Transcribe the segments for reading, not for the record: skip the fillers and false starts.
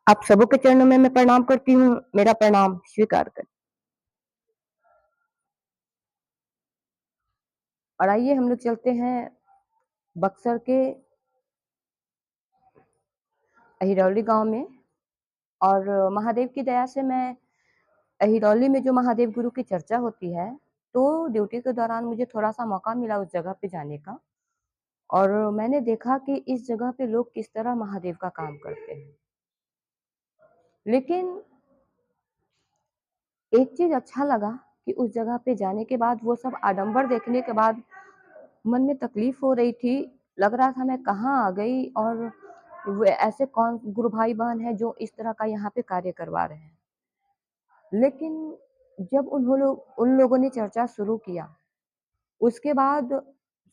आप सबों के चरणों में मैं प्रणाम करती हूँ, मेरा प्रणाम स्वीकार करें। और आइए हम लोग चलते हैं बक्सर के अहिरौली गाँव में। और महादेव की दया से मैं अहिरौली में जो महादेव गुरु की चर्चा होती है, तो ड्यूटी के दौरान मुझे थोड़ा-सा मौका मिला उस जगह पे जाने का। और मैंने देखा कि इस जगह पे लोग किस तरह महादेव का काम करते हैं। लेकिन एक चीज़ अच्छा लगा कि उस जगह पे जाने के बाद वो सब आडंबर देखने के बाद मन में तकलीफ हो रही थी। लग रहा था मैं कहाँ आ गई, और वो ऐसे कौन गुरु भाई बहन हैं जो इस तरह का यहाँ पे कार्य करवा रहे हैं। लेकिन जब उन लोगों ने चर्चा शुरू किया, उसके बाद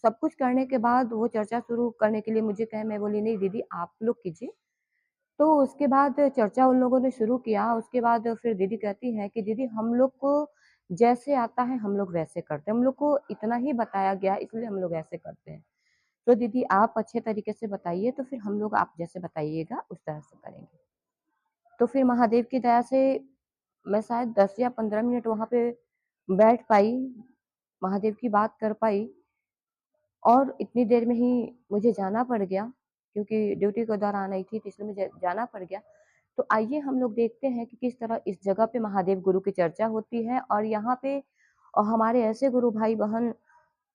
सब कुछ करने के बाद वो चर्चा शुरू करने के लिए मुझे कहे, मैं बोली नहीं दीदी आप लोग कीजिए। तो उसके बाद चर्चा उन लोगों ने शुरू किया। उसके बाद फिर दीदी कहती हैं कि दीदी हम लोग को जैसे आता है हम लोग वैसे करते हैं, हम लोग को इतना ही बताया गया इसलिए हम लोग ऐसे करते हैं। तो दीदी आप अच्छे तरीके से बताइए तो फिर हम लोग आप जैसे बताइएगा उस तरह से करेंगे। तो फिर महादेव की दया से मैं शायद 10 या 15 मिनट वहाँ पे बैठ पाई, महादेव की बात कर पाई। और इतनी देर में ही मुझे जाना पड़ गया, क्योंकि ड्यूटी के दौरान आई थी तो इसलिए मुझे जाना पड़ गया। तो आइए हम लोग देखते हैं कि किस तरह इस जगह पे महादेव गुरु की चर्चा होती है। और यहाँ पे हमारे ऐसे गुरु भाई बहन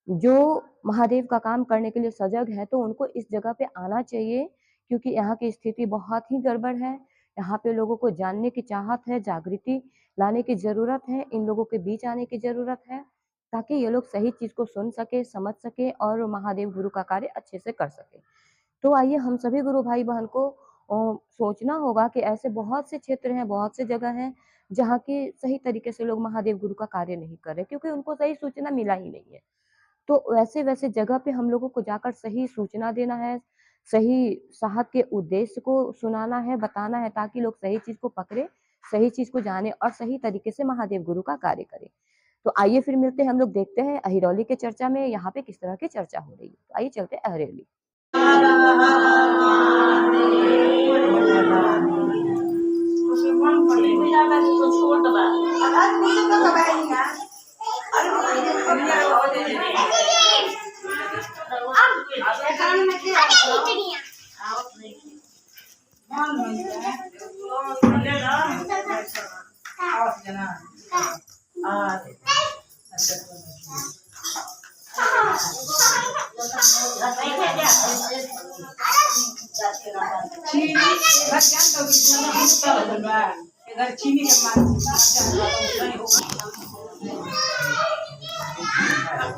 जो महादेव का काम करने के लिए सजग है, तो उनको इस जगह पे आना चाहिए, क्योंकि यहाँ की स्थिति बहुत ही गड़बड़ है। यहाँ पे लोगों को जानने की चाहत है, जागृति लाने की जरूरत है, इन लोगों के बीच आने की जरूरत है, ताकि ये लोग सही चीज को सुन सके, समझ सके और महादेव गुरु का कार्य अच्छे से कर सके। तो आइए हम सभी गुरु भाई बहन को सोचना होगा कि ऐसे बहुत से क्षेत्र हैं, बहुत से जगह हैं जहाँ की सही तरीके से लोग महादेव गुरु का कार्य नहीं कर रहे, क्योंकि उनको सही सूचना मिला ही नहीं है। तो वैसे-वैसे जगह पे हम लोगों को जाकर सही सूचना देना है, सही साहब के उद्देश्य को सुनाना है, बताना है, ताकि लोग सही चीज़ को पकड़े, सही चीज़ को जाने और सही तरीके से महादेव गुरु का कार्य करें। तो आइए फिर मिलते हैं, हम लोग देखते हैं अहिरौली के चर्चा में यहाँ पे किस तरह की चर्चा हो रही है। तो आइए चलते हैं अहिरौली।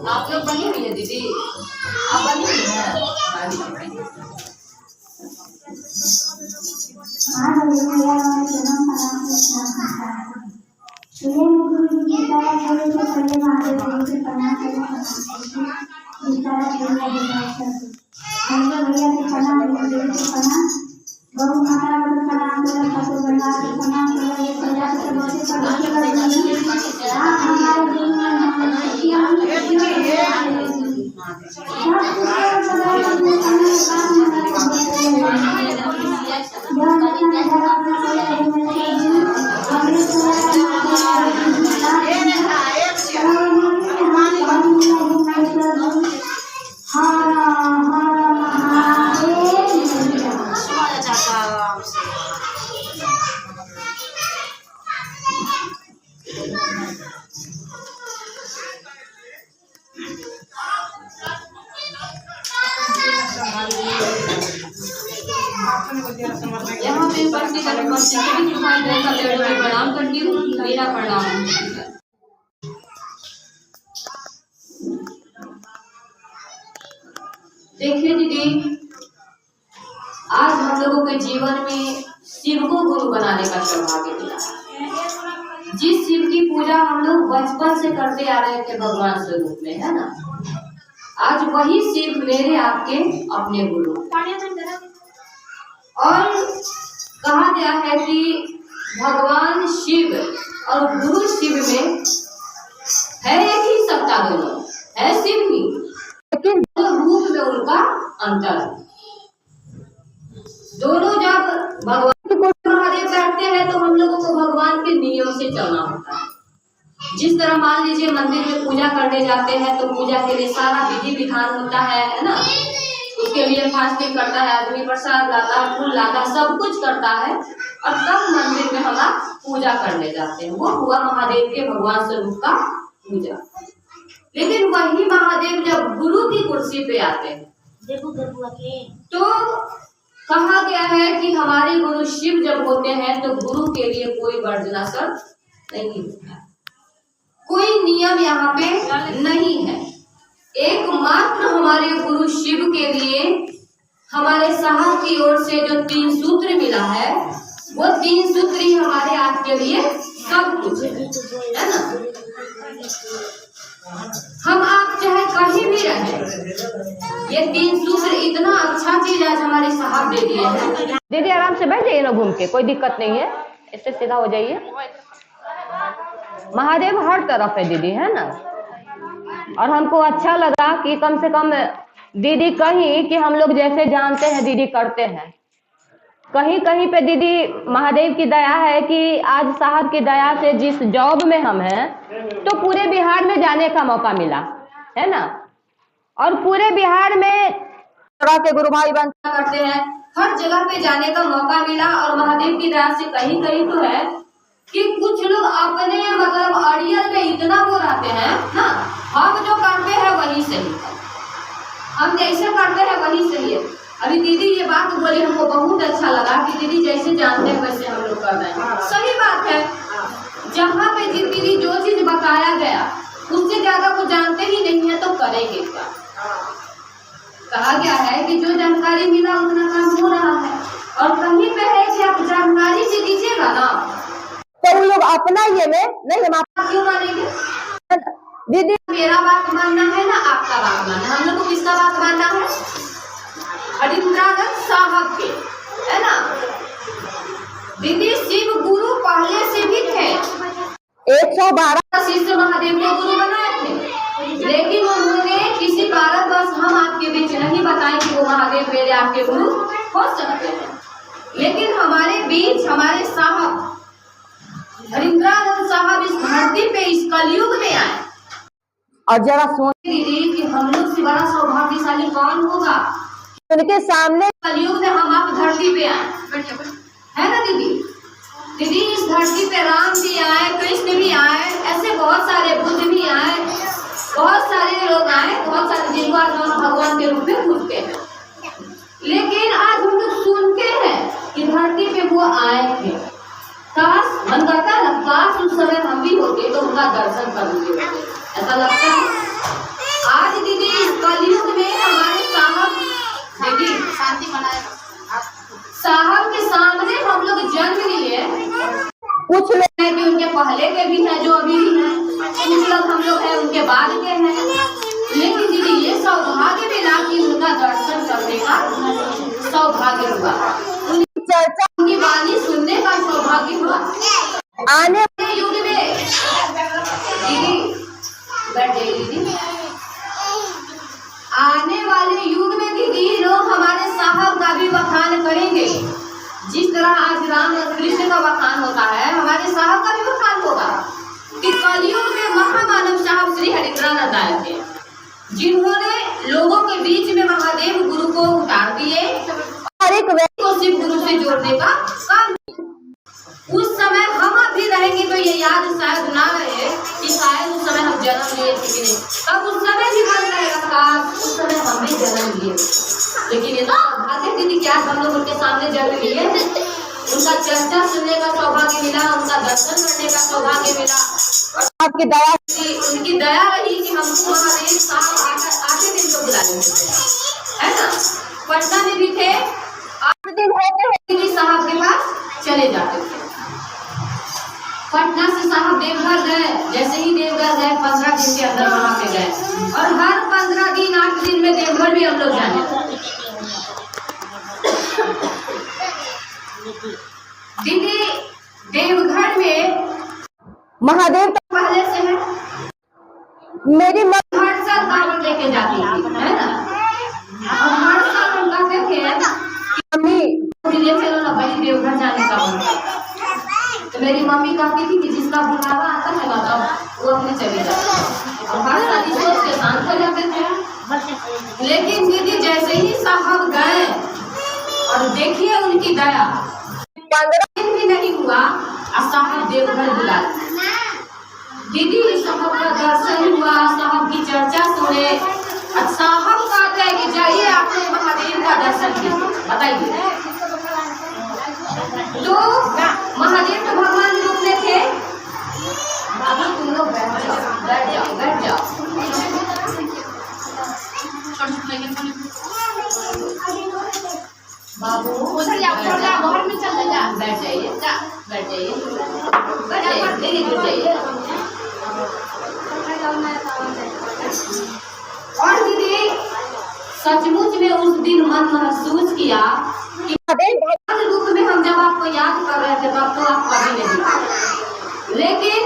आप लोग बनी हुई है दीदी, आप बनी हुई है। यहाँ पे उपस्थित प्रणाम करती हूँ, मेरा प्रणाम। देखिए दीदी, आज हम लोगों के जीवन में शिव को गुरु बनाने का सौभाग्य मिला। जिस शिव की पूजा हम लोग बचपन से करते आ रहे थे भगवान स्वरूप में, है ना, आज वही शिव मेरे आपके अपने गुरु। और कहा गया है कि भगवान शिव और गुरु शिव में है एक ही सत्ता, दोनों है शिव ही, लेकिन रूप में उनका अंतर है। दोनों जब भगवान महादेव चलना होता है। जिस तरह मान लीजिए मंदिर में पूजा करने जाते हैं तो पूजा के लिए सारा विधि विधान होता है ना, उसके लिए फास्टिंग करता है आदमी, प्रसाद लाता है, फूल लाता है, सब कुछ करता है और तब मंदिर में हम पूजा करने जाते हैं। वो हुआ महादेव के भगवान स्वरूप का पूजा। लेकिन वही महादेव जब गुरु की कुर्सी पे आते हैं तो कहा गया है कि हमारे गुरु शिव जब होते हैं तो गुरु के लिए कोई वर्जनासर नहीं होता, कोई नियम यहाँ पे नहीं है। एकमात्र हमारे गुरु शिव के लिए हमारे साहब की ओर से जो 3 सूत्र मिला है वो 3 सूत्र ही हमारे आज के लिए सब कुछ है ना। हम आप चाहे कहीं भी रहे, ये 3 सूत्र इतना अच्छा चीज आज हमारे साहब दे दिए हैं। दीदी आराम से बैठ जाइए ना, घूम के, कोई दिक्कत नहीं है, इससे सीधा हो जाइए। महादेव हर तरफ है दीदी, है ना। और हमको अच्छा लगा कि कम से कम दीदी कहीं कि हम लोग जैसे जानते हैं दीदी करते हैं, कहीं कहीं पे दीदी महादेव की दया है कि आज साहब की दया से जिस जॉब में हम हैं तो पूरे बिहार में जाने का मौका मिला है ना। और पूरे बिहार में तरह के गुरु भाई बनता करते हैं, हर जगह पे जाने का मौका मिला। और महादेव की दया से कहीं कहीं तो है कि कुछ लोग अपने मतलब अड़ियल में इतना वो रहते हैं ना, हम जो करते हैं वही सही है, हम जैसे करते हैं वही सही है। अभी दीदी ये बात बोली हमको बहुत अच्छा लगा कि दीदी जैसे जानते हैं वैसे हम लोग कर रहे हैं, सही बात है। जहाँ पे दीदी जो चीज बताया गया उससे ज्यादा वो जानते ही नहीं है तो करेंगे क्या। कहा गया है कि जो जानकारी मिला उतना काम हो रहा है, और कहीं पे है कि आप जानकारी से दीजिएगा ना तो वो लोग अपना ये में नहीं, हम आप क्यों मानेंगे। दीदी मेरा बात मानना है ना आपका बात मानना है, हम लोग को किसका बात मानना है, हरिंद्रानाथ साहब के, है ना। दीदी शिव गुरु पहले से भी थे, 112 शिष्य महादेव को गुरु बनाए थे, लेकिन उन्होंने किसी कारणवश हम आपके बीच नहीं बताए कि वो महादेव मेरे आपके गुरु हो सकते हैं। लेकिन हमारे बीच हमारे साहब हरिंद्रानाथ साहब इस धरती पे इस कलयुग में आए। और जरा सोच दीदी कि हम लोग से बड़ा सौभाग्यशाली कौन होगा, उनके सामने कलयुग में हम आप धरती पे आए, है ना दीदी। दीदी इस धरती पे राम भी आए, कृष्ण भी आए, ऐसे बहुत सारे बुद्ध भी आए, बहुत सारे लोग आए, बहुत सारे जिनको आज हम भगवान के रूप में पूजते हैं। लेकिन आज हम लोग सुनते हैं कि धरती पे वो आए थे, काश मन करता है ना, काश उस समय हम भी होते तो उनका दर्शन कर लेते, ऐसा लगता है। आज दीदी इस कलयुग में हमारे साहब दीदी शांति बनाए साहब के सामने हम लोग जन्म लिए। कुछ लोग हैं कि उनके पहले के भी हैं जो अभी भी हैं, कुछ लोग हम लोग हैं उनके बाद के हैं, लेकिन दीदी ये सौभाग्य मिला कि उनका दर्शन करने का सौभाग्य हुआ, उनकी चर्चा उनकी वाणी सुनने का सौभाग्य हुआ। आने वाले युग में दीदी बैठ जाइए दीदी, आने वाले युग में दीदी लोग हमारे साहब का भी बखान करेंगे। जिस तरह आज राम और कृष्ण का बखान होता है, हमारे साहब का भी बखान होगा कि कलयुग में महामानव साहब श्री हरिंद्रानाथ आए थे, जिन्होंने लोगों के बीच में महादेव गुरु को उतार दिए और एक व्यक्ति को शिव गुरु से जोड़ने का काम। उस समय हम अभी रहेंगे तो ये याद शायद ना रहे कि शायद उस समय हम जन्म लिए थे कि नहीं, तब उस समय भी मन रहेगा उस समय हम भी जन्म लिए। लेकिन ये तो सौभाग्य दीदी क्या हम लोग उनके सामने जन्म लिए, उनका चर्चा सुनने का सौभाग्य मिला, उनका दर्शन करने का सौभाग्य मिला, और आपकी दया उनकी दया रही कि हमको महादेव साहब आके दिन को बुला लेते है ना। पटना में भी थे, 8 दिन होते साहब के पास चले जाते थे। पटना से साहब देवघर गए, जैसे ही देवघर गए 15 दिन के अंदर वहां पे गए, और हर 15 दिन 8 दिन में देवघर भी हम लोग जाने। दीदी देवघर में महादेव तो पहले से है, मेरी हर साल कांवड़ लेके जाती है ना, और हर साल हम कहते थे कि मम्मी चलो ना भाई देवघर जाने का मन, तो तो मेरी मम्मी कहती थी कि जिसका बुढ़ावा आता है ना तब वो अपने चले जाते हैं और हर सारी सोच के शांत हो जाते थे। लेकिन दीदी जैसे ही साहब गए और देखिए उनकी दया, 15 दिन भी नहीं हुआ और साहब देवघर बुला दीदी। साहब का दर्शन हुआ, साहब की चर्चा सुने और साहब कहते हैं कि जाइए आपने महादेव का दर्शन कीजिए। बताइए, तो महादेव तो भगवान रूप में थे। अभी तुम लोग बैठ जाओ, बैठ जाओ, बैठ जाओ। बाबू उधर जाओ, घर में चल जा, बैठ जाइए, बैठ जाइए, बैठ जाइए, धीरे धीरे जाइए। और दीदी सचमुच में उस दिन मन महसूस किया कि भगवान रूप में हम जब आपको याद कर रहे थे तब तो आप कभी नहीं दिखे, लेकिन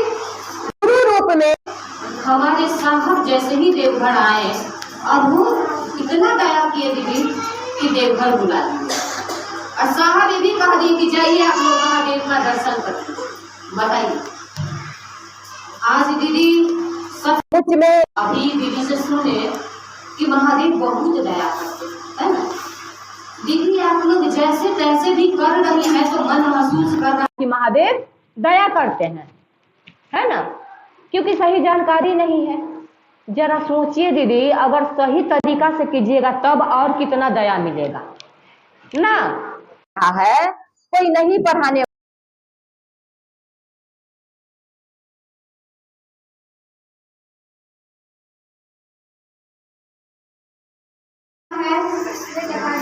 गुरु रूप में हमारे साहब जैसे ही देवघर आए और वो इतना दया किए दीदी कि देवघर बुला दिए और साहब ये भी कह दिए कि जाइए आप लोग महादेव का दर्शन करें। बताइए, आज दीदी सचमुच में अभी दीदी से सुने कि महादेव बहुत दया करते है ना। दीदी आप लोग जैसे तैसे भी कर रही हैं तो मन महसूस कर रहा कि महादेव दया करते हैं, है ना, क्योंकि सही जानकारी नहीं है। जरा सोचिए दीदी, अगर सही तरीका से कीजिएगा तब और कितना दया मिलेगा ना। है कोई नहीं पढ़ाने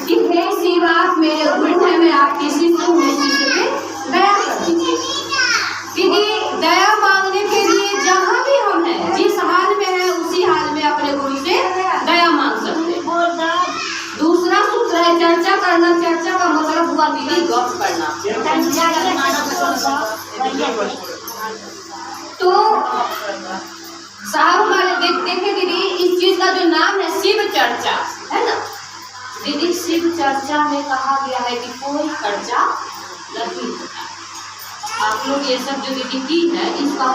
कि हे शिव आप मेरे गुरु हैं, मैं आपकी शिष्य हूँ, मैं शिष्य पे दया कर दीजिए। दीदी दया मांगने के लिए जहाँ भी हम हैं, जिस हाल में हैं उसी हाल में अपने गुरु से दया मांग सकते हैं। दूसरा सूत्र है चर्चा करना। चर्चा का मतलब हुआ दीदी गप करना। तो साहब हमारे देखे दीदी इस चीज का जो नाम है शिव चर्चा है ना। दीदी शिव चर्चा में कहा गया है कि कोई खर्चा नहीं होता। आप लोग ये सब जो दीदी की है इसका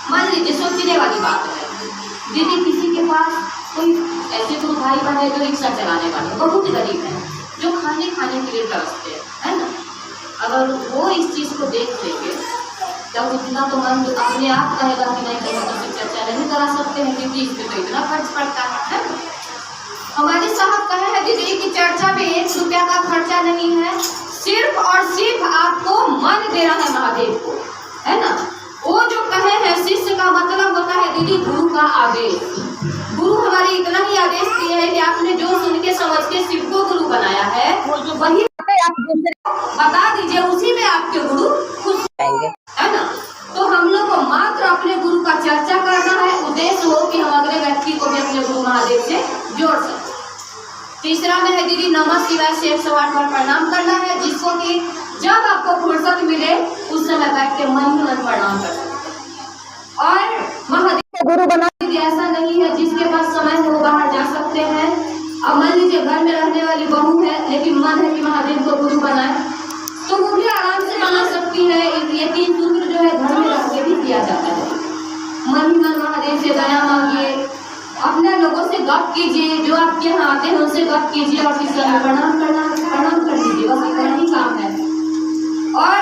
मान लीजिए सोचने वाली बात है। दीदी किसी के पास कोई ऐसे तो भाई बहन जो रिक्शा चलाने वाले बहुत गरीब है, जो खाने के लिए तरसते है ना। अगर वो इस चीज को देख लेंगे तब इतना तो मन अपने आप कहेगा कि नहीं कहीं चर्चा नहीं करा सकते हैं क्योंकि इस पर तो इतना खर्च पड़ता है ना। हमारे साहब कहे हैं दीदी कि चर्चा में 1 रुपया का खर्चा नहीं है, सिर्फ और सिर्फ आपको मन देना है महादेव को, है ना। वो जो कहे हैं शिष्य का मतलब होता है दीदी गुरु का आदेश। गुरु हमारे इतना ही आदेश दिए है कि आपने जो सुन के समझ के शिव को गुरु बनाया है वही आप दूसरे बता दीजिए, उसी में आपके गुरु खुश रहेंगे, है ना। तो हम लोग को मात्र अपने गुरु का चर्चा करना है, उद्देश्य हो कि हम अगले व्यक्ति को भी अपने गुरु महादेव से जोड़ सकें। तीसरा में है दीदी नमः शिवाय से 108 बार प्रणाम करना है, जिसको कि जब आपको फुर्सत मिले उस समय बैठ के मन प्रणाम कर सकते हैं। और महादेव को गुरु बना दीदी ऐसा नहीं है जिसके पास समय है वो बाहर जा सकते हैं। अब मान लीजिए घर में रहने वाली बहू है लेकिन मन है कि महादेव को गुरु बनाए तो वो भी आराम से बना सकती है। ये 3 सूत्र जो है घर में रह के भी किया जाता है। मन ही मन महादेव से दया मांगिए, अपने लोगों से गप कीजिए, जो आपके यहाँ आते हैं उनसे गप कीजिए और किसी को प्रणाम कर दीजिए, बस इतना ही काम है। और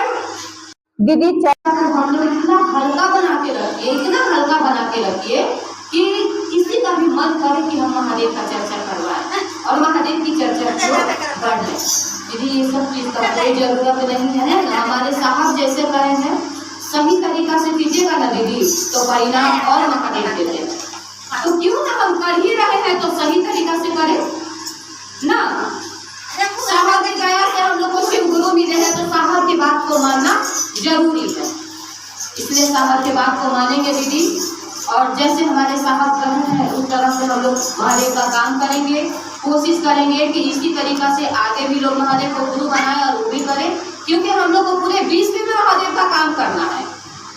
दीदी चर्चा को हम लोग इतना हल्का बना के रखिए, इतना हल्का बना के रखिए कि किसी का भी मन करे कि हम महादेव का चर्चा करवाएं और महादेव की चर्चा को बढ़ाएं। दीदी ये सब चीज का कोई जरूरत नहीं है ना। हमारे साहब जैसे कहे हैं सही तरीका से कीजिएगा ना दीदी तो परिणाम और महादेव देते हैं। तो क्यों ना हम कर ही रहे हैं तो सही तरीका से करें ना। साहब की दया से हम लोग को शिव गुरु मिले हैं तो साहब की बात को मानना जरूरी है, इसलिए साहब की बात को मानेंगे दीदी। और जैसे हमारे साहब कहे हैं उस तरह से हम लोग महादेव का काम करेंगे, कोशिश करेंगे कि इसी तरीका से आगे भी लोग महादेव को गुरु बनाए और वो भी करें, क्योंकि हम लोग को पूरे विश्व में महादेव का काम करना है।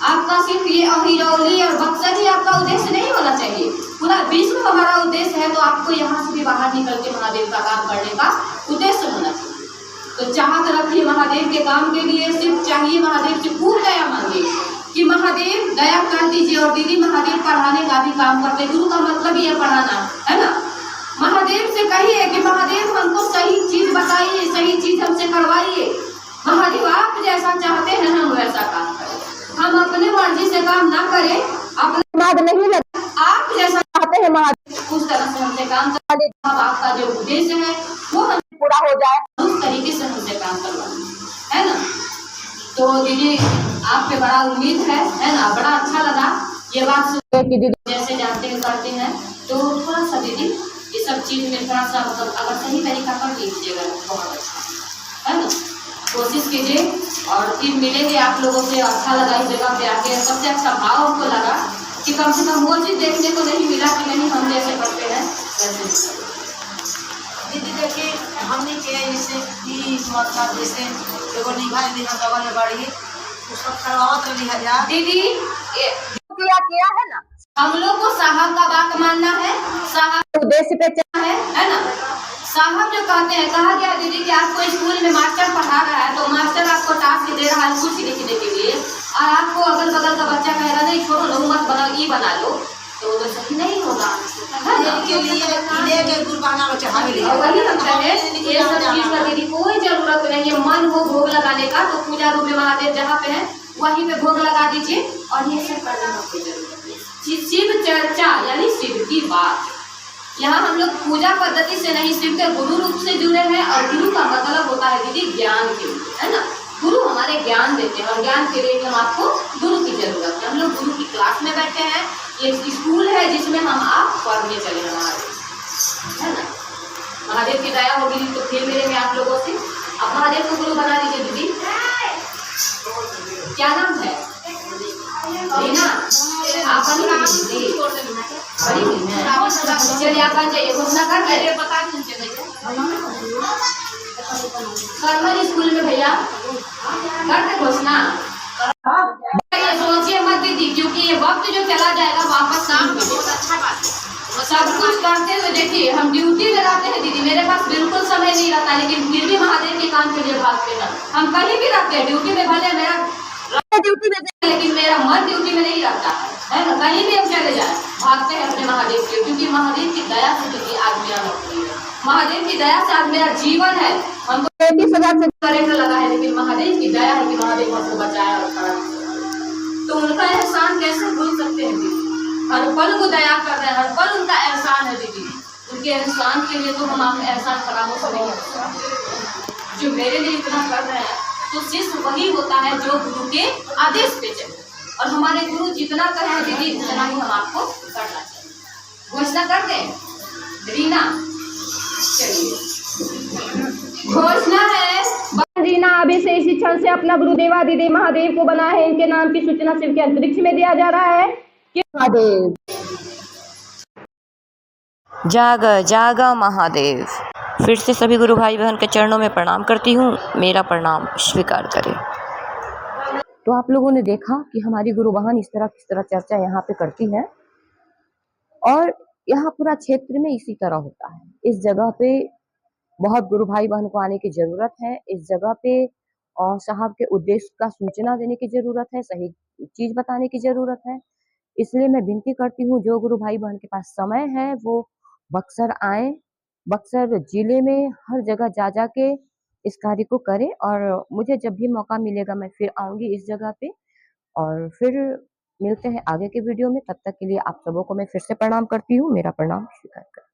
आपका सिर्फ ये अहिरौली और बक्सर ही आपका उद्देश्य नहीं होना चाहिए, पूरा विश्व हमारा उद्देश्य है। तो आपको यहाँ से भी बाहर निकल के महादेव का काम करने का उद्देश्य होना चाहिए। तो चाहत रखिए महादेव के काम के लिए, सिर्फ चाहिए महादेव से खूब दया मांगे कि महादेव दया कर दीजिए। और दीदी महादेव पढ़ाने का भी काम करते, गुरु का मतलब ही है पढ़ाना, है ना। महादेव से कहिए कि महादेव हमको सही चीज बताइए, सही चीज हमसे करवाइए। महादेव आप जैसा चाहते हैं हम वैसा काम करें, हम अपने मर्जी से काम ना करें, अपने नहीं लगा, आप जैसा चाहते हैं महादेव उस तरह से हमसे काम करवाइए। अब आपका जो उद्देश्य है वो हम पूरा हो जाए, उस तरीके से हमसे काम करवाइए, है ना। तो दीदी आप पे बड़ा उम्मीद है ना, बड़ा अच्छा लगा ये बात सुन कि दीदी जैसे जानते हैं करते हैं। तो थोड़ा सा दीदी ये सब चीज में थोड़ा सा मतलब अगर सही तरीका कर लीजिएगा बहुत अच्छा, है ना। कोशिश कीजिए और फिर मिलेंगे आप लोगों से। अच्छा लगा इस जगह पे आके, सबसे अच्छा भाव हमको लगा कि कम से कम वो चीज देखने को नहीं मिला कि नहीं हम जैसे करते हैं वैसे। दीदी देखिए हमने के जैसे कि मतलब जैसे एगो निभाई दी हम बगल में बाड़ी उसको करवावत रही हजार दीदी किया है ना। हम लोग को साहब का बात मानना है, साहब उद्देश्य पे चलना है ना। साहब जो कहते हैं, कहा गया दीदी कि आपको स्कूल में मास्टर पढ़ा रहा है तो मास्टर आपको टास्क दे रहा है कुछ लिखने के लिए, और आपको अगल बगल का बच्चा कह रहा नहीं छोड़ो लो मत बना ई बना लो, तो सही नहीं होगा। के लिए के गुरबाना में चढ़ावे लिए वही हम कहे ये सब चीज का दीदी कोई जरूरत नहीं है। मन हो भोग लगाने का तो पूजा रूम में महादेव जहाँ पे है वहीं पे भोग लगा दीजिए, और ये सब करने का कोई जरूरत नहीं। शिव चर्चा यानी शिव की बात, यहाँ हम लोग पूजा पद्धति से नहीं, शिव के गुरु रूप से जुड़े हैं। और गुरु का मतलब होता है दीदी ज्ञान के लिए, है ना। गुरु हमारे ज्ञान देते हैं और ज्ञान के लिए हम आपको गुरु की जरूरत है। हम लोग गुरु की क्लास में बैठे हैं, ये स्कूल है जिसमें हम आप पढ़ने चले हैं महादेव, है ना। महादेव की दया होगी तो फिर मिलेंगे आप लोगों से। अब महादेव को गुरु बना दीजिए दीदी। क्या नाम है? रीना। आप बनी दीदी? बड़ी चलिए आप बन जाइए, घोषणा कर दे बता सरमन स्कूल में भैया कर दे घोषणा। ये सोचिए मत दीदी, क्योंकि ये वक्त जो चला जाएगा वापस नहीं मिलेगा। अच्छा बात है, सब कुछ करते हुए देखिए हम ड्यूटी में रहते हैं दीदी, मेरे पास बिल्कुल समय नहीं रहता, लेकिन फिर भी महादेव के काम के लिए भागते हैं। हम कहीं भी रहते हैं ड्यूटी में, भले मेरा ड्यूटी में, लेकिन मेरा मन ड्यूटी में नहीं रहता है ना। कहीं भी हम चले जाए भागते हैं अपने महादेव के, क्योंकि महादेव की दया से दीदी आज मेरा नौकरी है, महादेव की दया से आज मेरा जीवन है। हमको 33,000 से करेंट लगा है, लेकिन महादेव की दया है कि महादेव हमको बचाया और खड़ा। तो उनका एहसान कैसे भूल सकते हैं दीदी? हर पल को दया कर रहे हैं, हर पल उनका एहसान है दीदी। उनके एहसान के लिए तो हम आप एहसान फरामोश नहीं कर सकते। जो मेरे लिए इतना कर रहे हैं तो शिष्य वही होता है जो गुरु के आदेश पे चले, और हमारे गुरु जितना कहे दीदी उतना ही हम आपको करना चाहिए। घोषणा कर दें रीना? चलिए घोषणा है, रीना अभी से इसी क्षण से अपना गुरुदेवा दीदी महादेव को बना है। इनके नाम की सूचना शिव के अंतरिक्ष में दिया जा रहा है कि महादेव जाग जागा महादेव। फिर से सभी गुरु भाई बहन के चरणों में प्रणाम करती हूँ, मेरा प्रणाम स्वीकार करें। तो आप लोगों ने देखा कि हमारी गुरु बहन किस तरह चर्चा यहाँ पे करती है, और यहाँ पूरा क्षेत्र में इसी तरह होता है। इस जगह पे बहुत गुरु भाई बहन को आने की जरूरत है। इस जगह पे और साहब के उद्देश्य का सूचना देने की जरूरत है, सही चीज बताने की जरूरत है। इसलिए मैं विनती करती हूँ जो गुरु भाई बहन के पास समय है वो बक्सर आए, बक्सर जिले में हर जगह जा के इस कार्य को करें। और मुझे जब भी मौका मिलेगा मैं फिर आऊंगी इस जगह पे, और फिर मिलते हैं आगे के वीडियो में। तब तक के लिए आप सबों को मैं फिर से प्रणाम करती हूँ, मेरा प्रणाम स्वीकार करें।